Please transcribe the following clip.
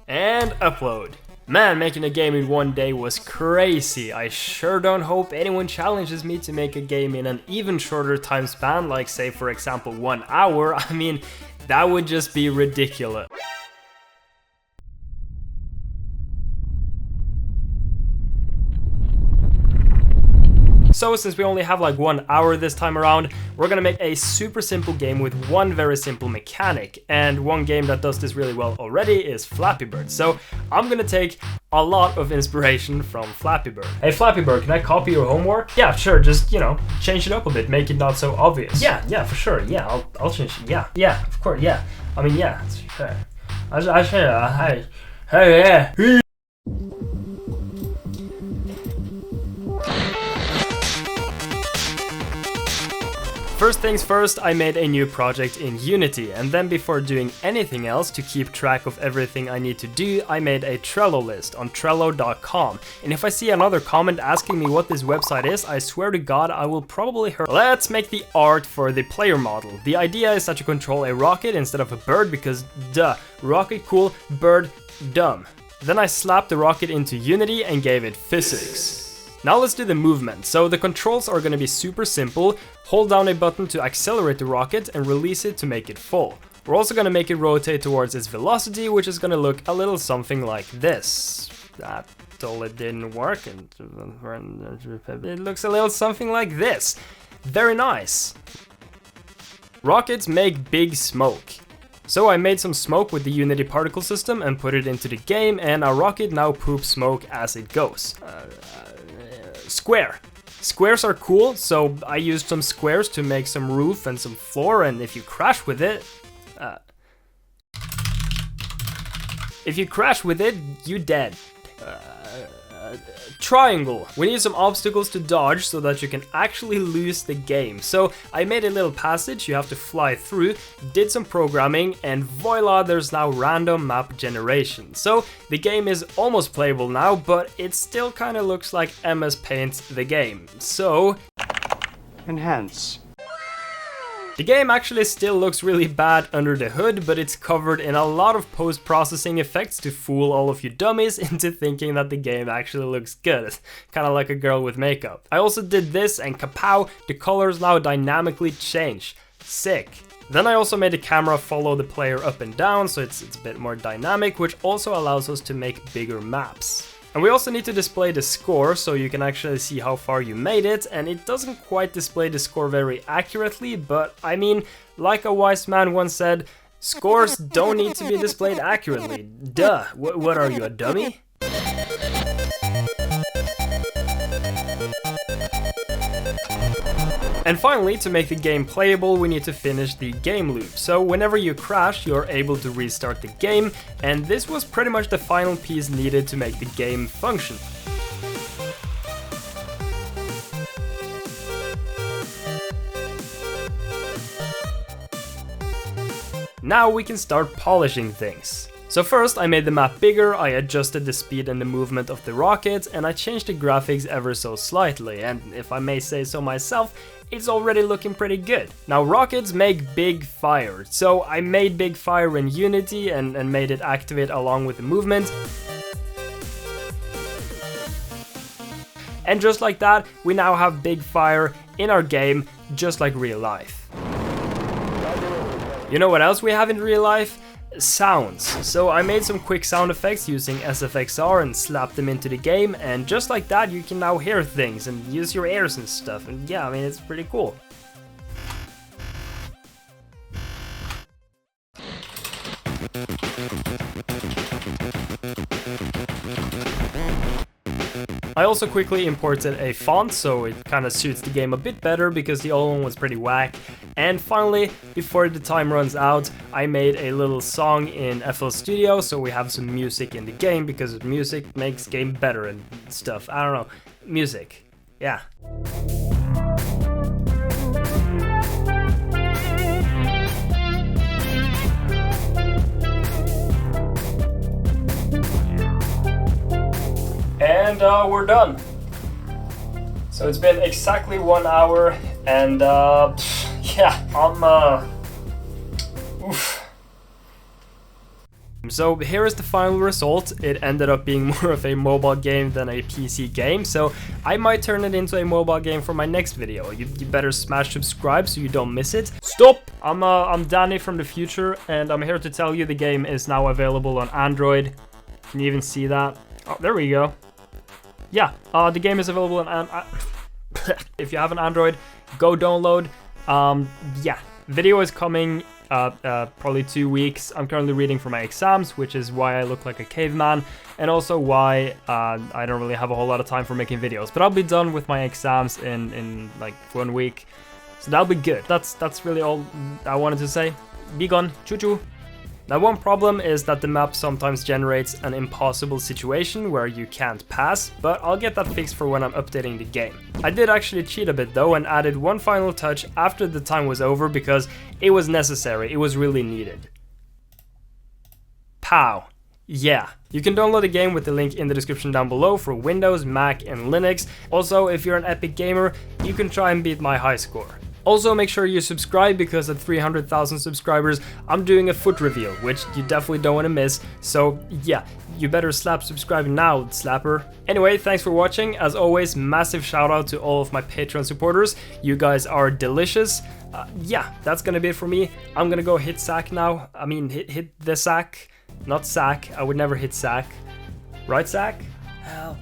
And upload. Man, making a game in one day was crazy. I sure don't hope anyone challenges me to make a game in an even shorter time span, like say for example 1 hour. I mean, that would just be ridiculous. So since we only have like 1 hour this time around, we're gonna make a super simple game with one very simple mechanic. And one game that does this really well already is Flappy Bird. So I'm gonna take a lot of inspiration from Flappy Bird. Hey Flappy Bird, can I copy your homework? Yeah, sure, just, you know, change it up a bit, make it not so obvious. Yeah, for sure, yeah, I'll change it, yeah, of course, yeah. I mean, yeah, sure. Hey. First things first, I made a new project in Unity, and then before doing anything else to keep track of everything I need to do, I made a Trello list on Trello.com. And if I see another comment asking me what this website is, I swear to God I will probably hurt. Let's make the art for the player model. The idea is that you control a rocket instead of a bird because duh, rocket cool, bird dumb. Then I slapped the rocket into Unity and gave it physics. Now let's do the movement. So the controls are going to be super simple. Hold down a button to accelerate the rocket and release it to make it fall. We're also going to make it rotate towards its velocity, which is going to look a little something like this. That totally didn't work, and it looks a little something like this. Very nice. Rockets make big smoke. So I made some smoke with the Unity particle system and put it into the game, and our rocket now poops smoke as it goes. Square. Squares are cool, so I used some squares to make some roof and some floor, and if you crash with it... you dead. Triangle. We need some obstacles to dodge so that you can actually lose the game. So I made a little passage you have to fly through, did some programming, and voila, there's now random map generation. So the game is almost playable now, but it still kind of looks like MS Paint the game. So... enhance. The game actually still looks really bad under the hood, but it's covered in a lot of post-processing effects to fool all of you dummies into thinking that the game actually looks good. Kinda like a girl with makeup. I also did this, and kapow, the colors now dynamically change. Sick. Then I also made the camera follow the player up and down, so it's a bit more dynamic, which also allows us to make bigger maps. And we also need to display the score so you can actually see how far you made it, and it doesn't quite display the score very accurately, but I mean, like a wise man once said, scores don't need to be displayed accurately. Duh, what are you, a dummy? And finally, to make the game playable, we need to finish the game loop. So whenever you crash, you're able to restart the game, and this was pretty much the final piece needed to make the game function. Now we can start polishing things. So first I made the map bigger, I adjusted the speed and the movement of the rocket, and I changed the graphics ever so slightly, and if I may say so myself, it's already looking pretty good. Now rockets make big fire, so I made big fire in Unity and made it activate along with the movement. And just like that, we now have big fire in our game, just like real life. You know what else we have in real life? Sounds. So I made some quick sound effects using SFXR and slapped them into the game, and just like that you can now hear things and use your ears and stuff, and yeah, I mean, it's pretty cool. I also quickly imported a font so it kind of suits the game a bit better because the old one was pretty whack. And finally, before the time runs out, I made a little song in FL Studio so we have some music in the game because music makes game better and stuff. I don't know. Music. Yeah. And we're done. So it's been exactly 1 hour, and yeah, I'm oof. So here is the final result. It ended up being more of a mobile game than a PC game, so I might turn it into a mobile game for my next video. You better smash subscribe so you don't miss it. Stop! I'm Dani from the future, and I'm here to tell you the game is now available on Android. Can you even see that? Oh, there we go. Yeah, the game is available on if you have an Android, go download. Yeah, video is coming probably 2 weeks. I'm currently reading for my exams, which is why I look like a caveman, and also why I don't really have a whole lot of time for making videos. But I'll be done with my exams in like 1 week, so that'll be good. That's really all I wanted to say. Be gone, choo choo. Now, one problem is that the map sometimes generates an impossible situation where you can't pass, but I'll get that fixed for when I'm updating the game. I did actually cheat a bit though and added one final touch after the time was over because it was necessary, it was really needed. Pow. Yeah, you can download the game with the link in the description down below for Windows, Mac, and Linux. Also, if you're an epic gamer, you can try and beat my high score. Also, make sure you subscribe because at 300,000 subscribers, I'm doing a foot reveal, which you definitely don't want to miss. So yeah, you better slap subscribe now, slapper. Anyway, thanks for watching. As always, massive shout out to all of my Patreon supporters. You guys are delicious. Yeah, that's gonna be it for me. I'm gonna go hit sack now. I mean, hit the sack, not sack. I would never hit sack. Right, sack? Help.